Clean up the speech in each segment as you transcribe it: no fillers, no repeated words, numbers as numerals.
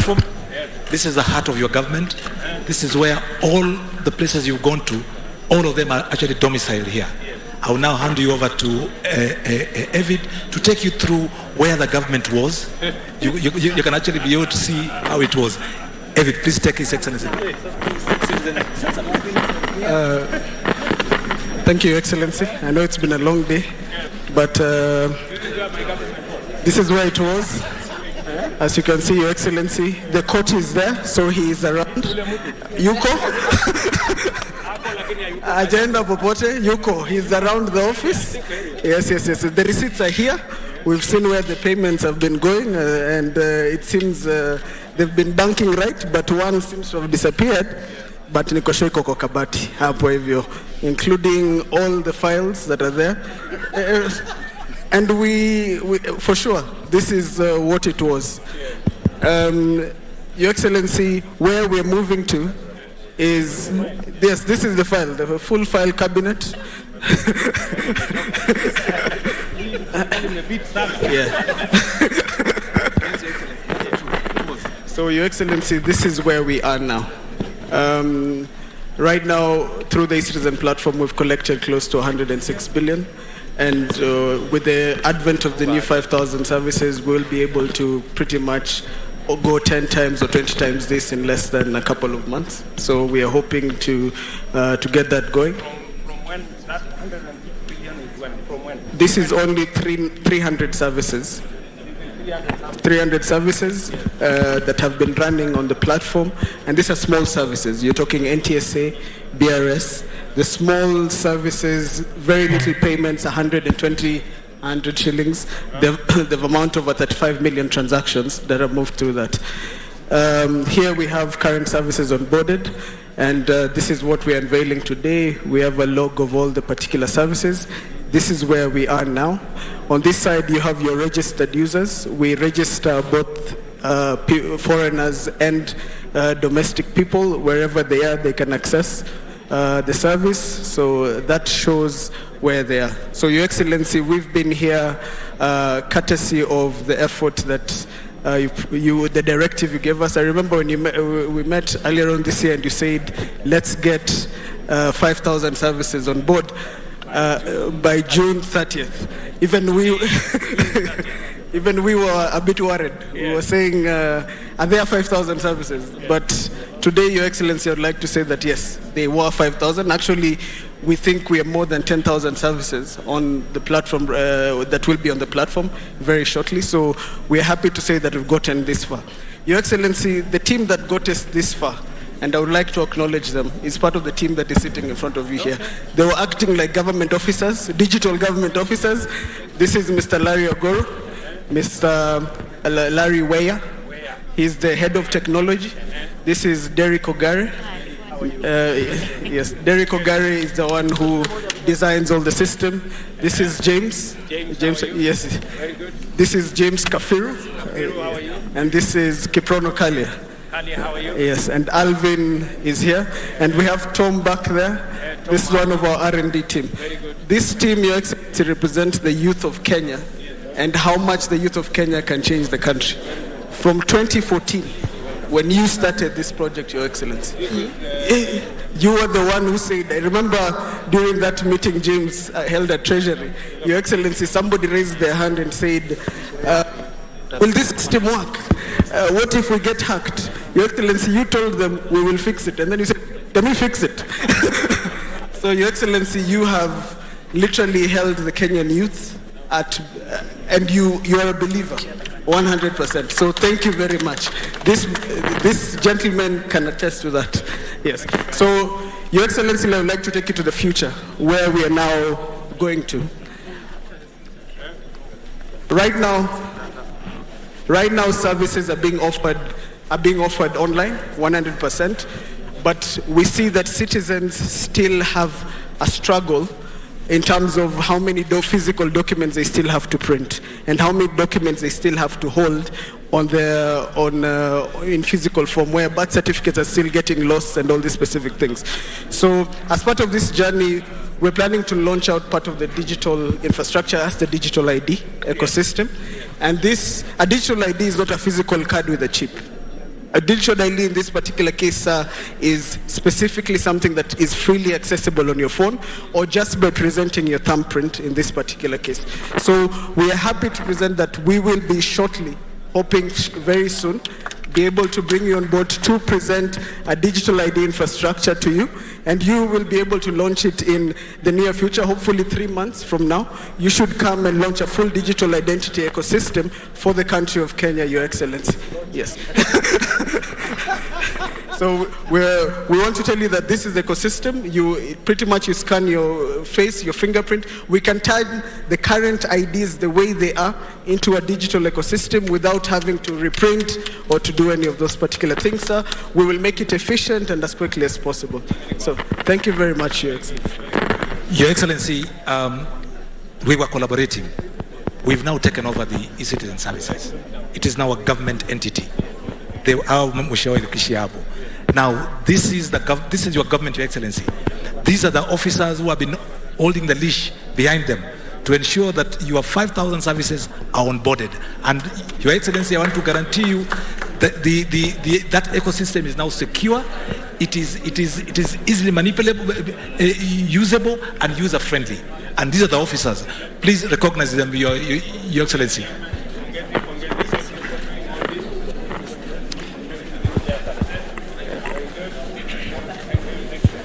platform. This is the heart of your government. This is where all the places you've gone to, all of them are actually domiciled here. I will now hand you over to Evid to take you through where the government was. You can actually be able to see how it was. Evid, please take His Excellency. Thank you, Excellency. I know it's been a long day, but this is where it was. As you can see, Your Excellency, the court is there, so he is around. Yuko? Agenda popote. Yuko, he's around the office. Yes. The receipts are here. We've seen where the payments have been going, and it seems they've been banking right, but one seems to have disappeared. But niko sure iko kwa kabati hapo hivyo, including all the files that are there. And we for sure, this is what it was. Your Excellency, where we're moving to is, yes, this is the file, the full file cabinet. So, Your Excellency, this is where we are now. Right now, through the e-citizen platform, we've collected close to 106 billion. And with the advent of the new 5,000 services, we'll be able to pretty much go 10 times or 20 times this in less than a couple of months. So we are hoping to get that going. From when that 106 billion is when? From when? This is only 300 services. 300 services that have been running on the platform, and these are small services. You're talking NTSA, BRS, the small services, very little payments, 100 shillings. The amount of 35 million transactions that have moved through that. Here we have current services onboarded, and this is what we're unveiling today. We have a log of all the particular services. This is where we are now. On this side, you have your registered users. We register both foreigners and domestic people. Wherever they are, they can access the service. So that shows where they are. So, Your Excellency, we've been here courtesy of the effort that the directive you gave us. I remember when we met earlier on this year, and you said, let's get 5,000 services on board. By June 30th, even we were a bit worried. We were saying, are there 5,000 services? But today, Your Excellency, I would like to say that yes, they were 5,000. Actually, we think we have more than 10,000 services on the platform that will be on the platform very shortly. So we are happy to say that we've gotten this far. Your Excellency, the team that got us this far, and I would like to acknowledge them, is part of the team that is sitting in front of you here. They were acting like government officers, digital government officers. This is Mr. Larry Ogoro, Mr. Larry Weya. He's the head of technology. This is Derek Ogare. Yes, Derek Ogare is the one who designs all the system. This is James. James, yes. Very good. This is James Kafiru. How are you? And this is Kiprono Kalia. Kali, how are you? Yes, and Alvin is here, and we have Tom back there. This is one of our R&D team. Very good. This team, Your Excellency, represents the youth of Kenya and how much the youth of Kenya can change the country. From 2014, when you started this project, Your Excellency, you were the one who said, I remember during that meeting James held at Treasury, Your Excellency, somebody raised their hand and said, will this system work? What if we get hacked? Your Excellency, you told them we will fix it. And then you said, can we fix it? So, Your Excellency, you have literally held the Kenyan youth at, and you are a believer, 100%. So thank you very much. This gentleman can attest to that. Yes. So, Your Excellency, I would like to take you to the future, where we are now going to. Right now, services are being offered online, 100%. But we see that citizens still have a struggle in terms of how many physical documents they still have to print and how many documents they still have to hold in physical form, where birth certificates are still getting lost and all these specific things. So as part of this journey, we're planning to launch out part of the digital infrastructure as the digital ID ecosystem. And a digital ID is not a physical card with a chip. A digital ID in this particular case is specifically something that is freely accessible on your phone, or just by presenting your thumbprint in this particular case. So we are happy to present that we will be shortly, hoping very soon, be able to bring you on board to present a digital ID infrastructure to you, and you will be able to launch it in the near future, hopefully 3 months from now. You should come and launch a full digital identity ecosystem for the country of Kenya, Your Excellency. Yes. So we want to tell you that this is the ecosystem. You pretty much scan your face, your fingerprint. We can turn the current IDs the way they are into a digital ecosystem without having to reprint or to do any of those particular things, sir. We will make it efficient and as quickly as possible. So thank you very much, Your Excellency. Your Excellency, we were collaborating. We've now taken over the e-citizen services. It is now a government entity. Now, this is your government, Your Excellency. These are the officers who have been holding the leash behind them to ensure that your 5,000 services are onboarded. And Your Excellency, I want to guarantee you that that ecosystem is now secure. It is easily manipulable, usable, and user-friendly. And these are the officers. Please recognize them, Your Excellency.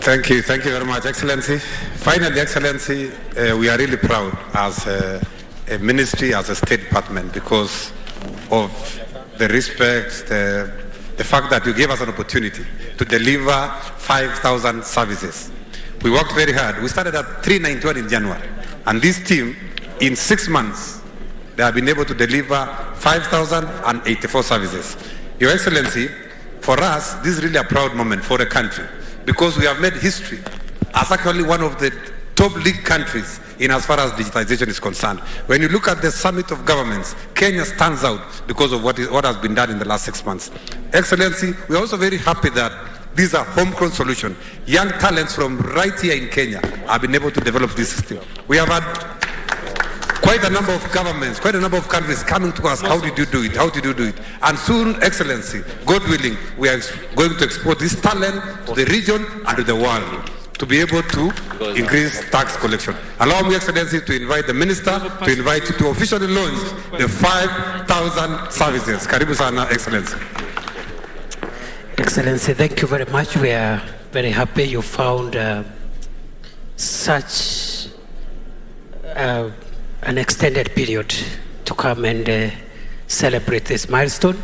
Thank you very much, Excellency. Finally, Excellency, we are really proud as a ministry, as a State Department, because of the respect, the fact that you gave us an opportunity to deliver 5,000 services. We worked very hard. We started at 391 in January, and this team, in 6 months, they have been able to deliver 5,084 services. Your Excellency, for us, this is really a proud moment for the country, because we have made history as actually one of the top league countries in as far as digitization is concerned. When you look at the summit of governments, Kenya stands out because of what has been done in the last 6 months. Excellency, we are also very happy that these are homegrown solutions. Young talents from right here in Kenya have been able to develop this system. We have had quite a number of governments, quite a number of countries coming to us, how did you do it, how did you do it? And soon, Excellency, God willing, we are going to export this talent to the region and to the world to be able to increase tax collection. Allow me, Excellency, to invite the Minister to invite you to officially launch the 5,000 services. Karibu sana, Excellency. Excellency, thank you very much. We are very happy you found such an extended period to come and celebrate this milestone.